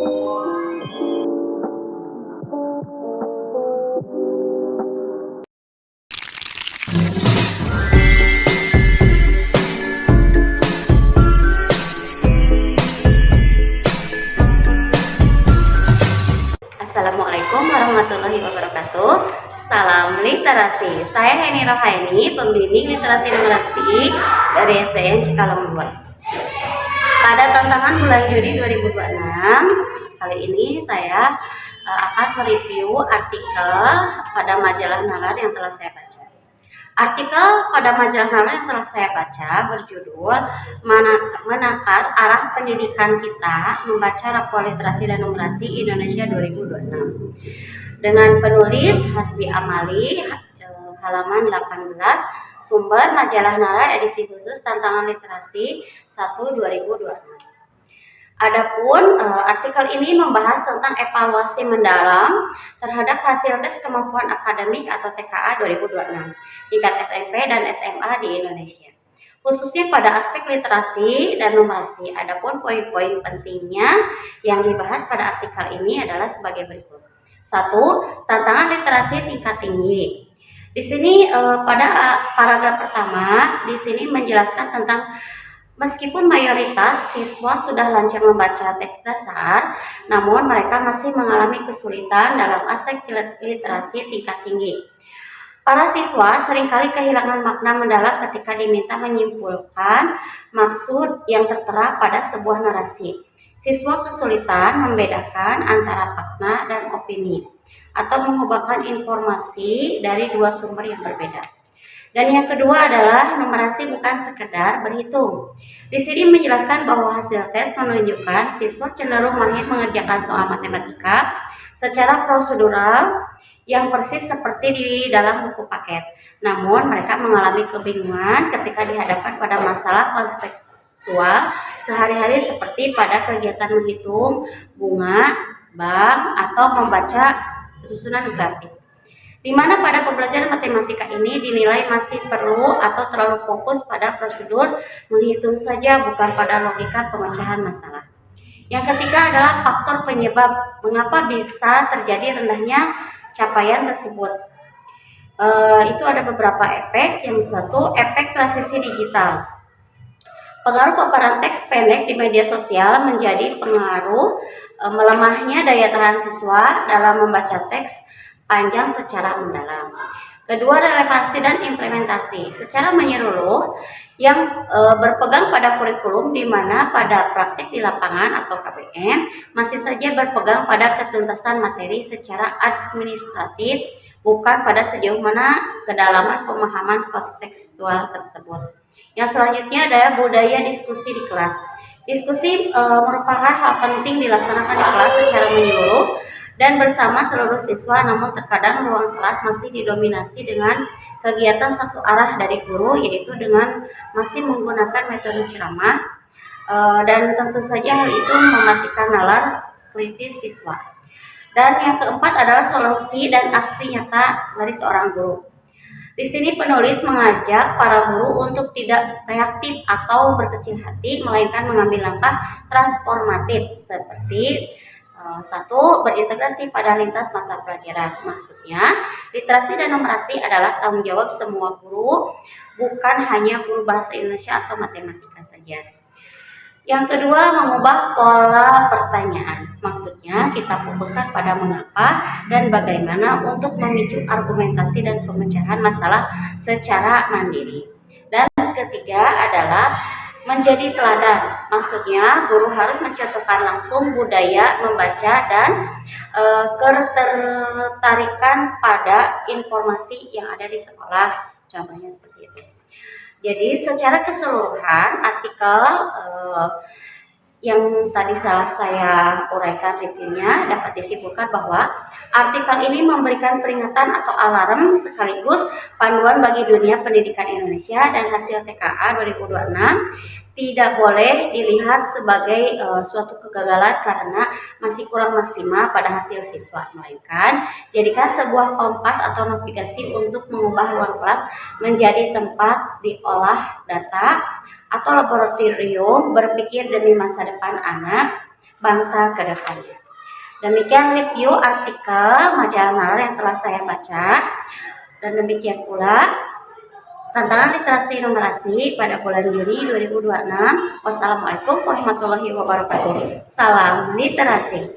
Assalamualaikum warahmatullahi wabarakatuh. Salam literasi. Saya Heni Rohaini, pembimbing literasi numerasi dari SDN Cikalong 2. Pada tantangan bulan Juni 2026, kali ini saya akan mereview artikel pada majalah Nalar yang telah saya baca. Artikel pada majalah Nalar yang telah saya baca berjudul Menakar Arah Pendidikan Kita Membaca Rapor Literasi dan Numerasi Indonesia 2026 dengan penulis Hasbi Amali, halaman 18, sumber majalah Nalar edisi khusus tantangan literasi 1 2026. Adapun artikel ini membahas tentang evaluasi mendalam terhadap hasil tes kemampuan akademik atau TKA 2026 tingkat SMP dan SMA di Indonesia, khususnya pada aspek literasi dan numerasi. Adapun poin-poin pentingnya yang dibahas pada artikel ini adalah sebagai berikut. 1. Tantangan literasi tingkat tinggi. Di sini pada paragraf pertama di sini menjelaskan tentang meskipun mayoritas siswa sudah lancar membaca teks dasar, namun mereka masih mengalami kesulitan dalam aspek literasi tingkat tinggi. Para siswa seringkali kehilangan makna mendalam ketika diminta menyimpulkan maksud yang tertera pada sebuah narasi. Siswa kesulitan membedakan antara fakta dan opini atau menghubungkan informasi dari dua sumber yang berbeda. Dan yang kedua adalah numerasi bukan sekedar berhitung. Di sini menjelaskan bahwa hasil tes menunjukkan siswa cenderung mahir mengerjakan soal matematika secara prosedural yang persis seperti di dalam buku paket. Namun mereka mengalami kebingungan ketika dihadapkan pada masalah kontekstual sehari-hari seperti pada kegiatan menghitung bunga, bank, atau membaca susunan grafik, di mana pada pembelajaran matematika ini dinilai masih perlu atau terlalu fokus pada prosedur menghitung saja, bukan pada logika pemecahan masalah. Yang ketiga adalah faktor penyebab mengapa bisa terjadi rendahnya capaian tersebut. Itu ada beberapa efek. Yang satu, efek transisi digital. Pengaruh paparan teks pendek di media sosial menjadi pengaruh melemahnya daya tahan siswa dalam membaca teks panjang secara mendalam. Kedua, relevansi dan implementasi. Secara menyeluruh yang berpegang pada kurikulum, di mana pada praktik di lapangan atau KPM masih saja berpegang pada ketuntasan materi secara administratif, bukan pada sejauh mana kedalaman pemahaman kontekstual tersebut. Yang selanjutnya adalah budaya diskusi di kelas. Diskusi merupakan hal penting dilaksanakan di kelas secara menyeluruh dan bersama seluruh siswa, namun terkadang ruang kelas masih didominasi dengan kegiatan satu arah dari guru, yaitu dengan masih menggunakan metode ceramah, dan tentu saja hal itu mematikan nalar kritis siswa. Dan yang keempat adalah solusi dan aksi nyata dari seorang guru. Di sini penulis mengajak para guru untuk tidak reaktif atau berkecil hati, melainkan mengambil langkah transformatif seperti 1. Berintegrasi pada lintas mata pelajaran. Maksudnya, literasi dan numerasi adalah tanggung jawab semua guru, bukan hanya guru bahasa Indonesia atau matematika saja. Yang kedua, mengubah pola pertanyaan. Maksudnya, kita fokuskan pada mengapa dan bagaimana untuk memicu argumentasi dan pemecahan masalah secara mandiri. Dan ketiga adalah menjadi teladan. Maksudnya, guru harus mencontohkan langsung budaya membaca dan ketertarikan pada informasi yang ada di sekolah. Contohnya seperti itu. Jadi secara keseluruhan artikel yang tadi saya uraikan reviewnya dapat disimpulkan bahwa artikel ini memberikan peringatan atau alarm sekaligus panduan bagi dunia pendidikan Indonesia, dan hasil TKA 2026 tidak boleh dilihat sebagai suatu kegagalan karena masih kurang maksimal pada hasil siswa, melainkan jadikan sebuah kompas atau navigasi untuk mengubah ruang kelas menjadi tempat diolah data atau laboratorium berpikir demi masa depan anak, bangsa ke depannya. Demikian review artikel majalah Nalar yang telah saya baca, dan demikian pula tantangan literasi numerasi pada bulan Juli 2026. Wassalamualaikum warahmatullahi wabarakatuh. Salam literasi.